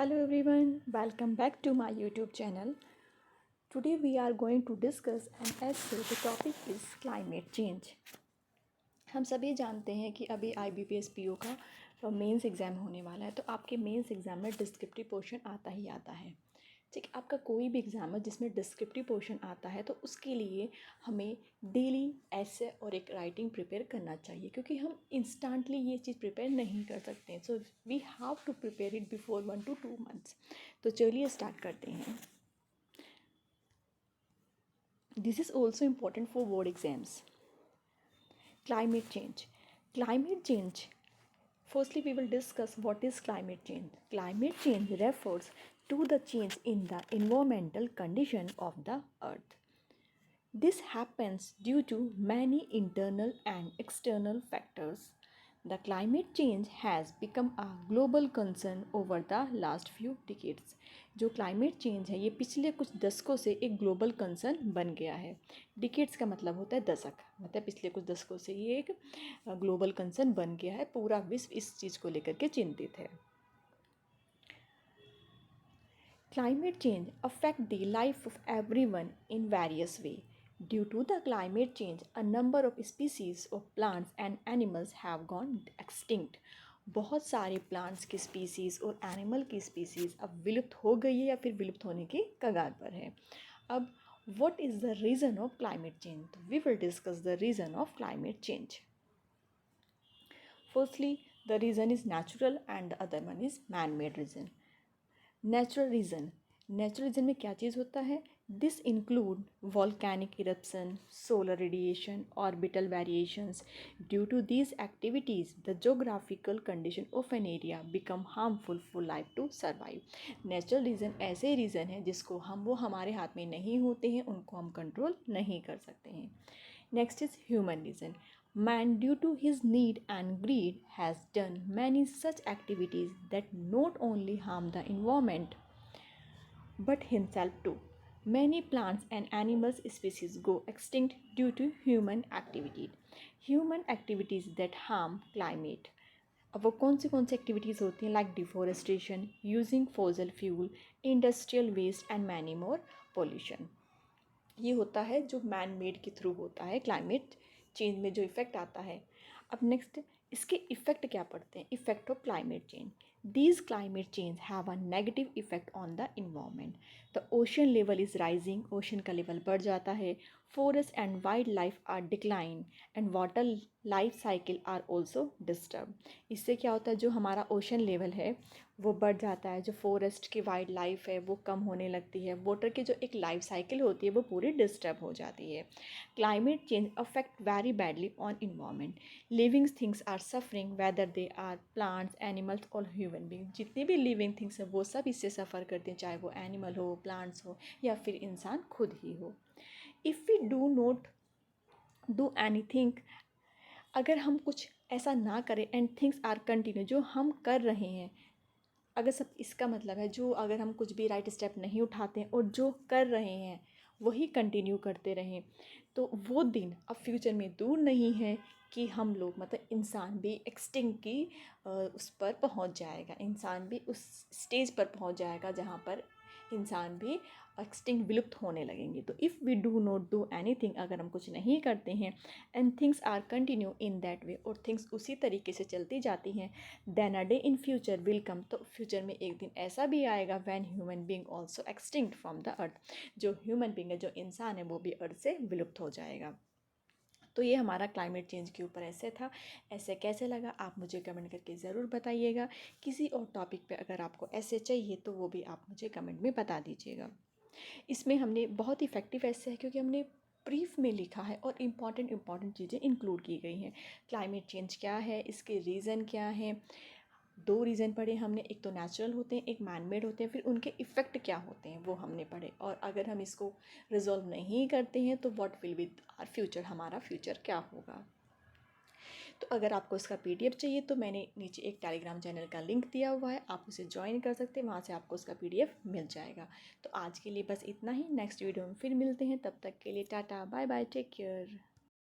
Hello everyone, welcome back to my YouTube channel. Today we are going to discuss an essay. The topic is climate change. हम सभी जानते हैं कि अभी IBPS PO का mains exam होने वाला है, तो आपके मेंस एग्ज़ाम में डिस्क्रिप्टिव पोर्शन आता ही आता है। ठीक, आपका कोई भी एग्ज़ाम है जिसमें डिस्क्रिप्टिव पोर्शन आता है तो उसके लिए हमें डेली ऐसे और एक राइटिंग प्रिपेयर करना चाहिए, क्योंकि हम इंस्टेंटली ये चीज़ प्रिपेयर नहीं कर सकते हैं। So we have to prepare it before 1 to 2 months। तो चलिए स्टार्ट करते हैं। This is also important for board exams. Climate change. Climate change. Firstly, we will discuss what is climate change. Climate change refers to the change in the environmental condition of the earth. This happens due to many internal and external factors. The climate change has become a global concern over the last few decades. जो climate change है ये पिछले कुछ दशकों से एक global concern बन गया है। डिकेड्स का मतलब होता है दशक, मतलब पिछले कुछ दशकों से ये एक ग्लोबल कंसर्न बन गया है। पूरा विश्व इस चीज़ को लेकर के चिंतित है। Climate change affect the life of everyone in various way. Due to the climate change, a number of species of plants and animals have gone extinct. बहुत सारे प्लांट्स की स्पीसीज़ और एनिमल की स्पीसीज़ अब विलुप्त हो गई है या फिर विलुप्त होने की कगार पर है। अब what is the reason of climate change? We will discuss the reason of climate change. Firstly, the reason is natural and the other one is man-made reason. Natural reason में क्या चीज़ होता है? This include volcanic eruption, solar radiation, orbital variations. Due to these activities the geographical condition of an area become harmful for life to survive. Natural reason ऐसे reason हैं जिसको वो हमारे हाथ में नहीं होते हैं, उनको हम कंट्रोल नहीं कर सकते हैं। Next is human reason. Man, due to his need and greed, has done many such activities that not only harm the environment but himself too. Many plants and animal species go extinct due to human activities. Human activities that harm climate. अब वो कौन सी activities होती हैं? Like deforestation, using fossil fuel, industrial waste and many more pollution. ये होता है जो man made के थ्रू होता है, क्लाइमेट चेंज में जो इफ़ेक्ट आता है। अब नेक्स्ट इसके इफ़ेक्ट क्या पड़ते हैं? Effect of climate change. These climate change have a negative effect on the environment. The ocean level is rising, ocean का लेवल बढ़ जाता है. Forest and wildlife are decline and water life cycle are also disturbed. इससे क्या होता है? जो हमारा ओशन लेवल है वो बढ़ जाता है, जो फॉरेस्ट की वाइल्ड लाइफ है वो कम होने लगती है, वाटर की जो एक लाइफ साइकिल होती है वो पूरी डिस्टर्ब हो जाती है. Climate change affect very badly on environment. Living things are suffering whether they are plants, animals और ह्यूमन बींग. जितनी भी लिविंग थिंग्स हैं वो सब इससे सफ़र करते हैं, चाहे वो एनिमल हो, प्लांट्स हो या फिर इंसान खुद ही हो. If we do not do anything, अगर हम कुछ ऐसा ना करें एंड थिंग्स आर कंटिन्यू, जो हम कर रहे हैं, अगर सब इसका मतलब है जो अगर हम कुछ भी राइट स्टेप नहीं उठाते हैं और जो कर रहे हैं वही कंटिन्यू करते रहें, तो वो दिन अब फ्यूचर में दूर नहीं है कि हम लोग मतलब इंसान भी एक्सटिंक्ट की उस पर पहुंच जाएगा, इंसान भी उस स्टेज पर पहुंच जाएगा जहां पर इंसान भी एक्सटिंक्ट विलुप्त होने लगेंगे. तो if we do not do anything, अगर हम कुछ नहीं करते हैं and things are continue in that way, और थिंग्स उसी तरीके से चलती जाती हैं, then a day in future will come, तो फ्यूचर में एक दिन ऐसा भी आएगा when human being also extinct from the earth. जो ह्यूमन बीइंग है, जो इंसान है, वो भी अर्थ से विलुप्त हो जाएगा. तो ये हमारा क्लाइमेट चेंज के ऊपर ऐसे था. ऐसे कैसे लगा आप मुझे कमेंट करके ज़रूर बताइएगा. किसी और टॉपिक पे अगर आपको ऐसे चाहिए तो वो भी आप मुझे कमेंट में बता दीजिएगा. इसमें हमने बहुत इफ़ेक्टिव ऐसे है क्योंकि हमने ब्रीफ में लिखा है और इम्पॉर्टेंट चीज़ें इंक्लूड की गई हैं. क्लाइमेट चेंज क्या है, इसके रीज़न क्या हैं, 2 रीज़न पढ़े हमने. एक तो नेचुरल होते हैं, एक मैन मेड होते हैं. फिर उनके इफ़ेक्ट क्या होते हैं वो हमने पढ़े. और अगर हम इसको रिजॉल्व नहीं करते हैं तो what will be our future, हमारा फ्यूचर क्या होगा. तो अगर आपको इसका PDF चाहिए तो मैंने नीचे एक टेलीग्राम चैनल का लिंक दिया हुआ है, आप उसे ज्वाइन कर सकते हैं, वहाँ से आपको उसका PDF मिल जाएगा. तो आज के लिए बस इतना ही. नेक्स्ट वीडियो में फिर मिलते हैं, तब तक के लिए tata, bye bye, take care.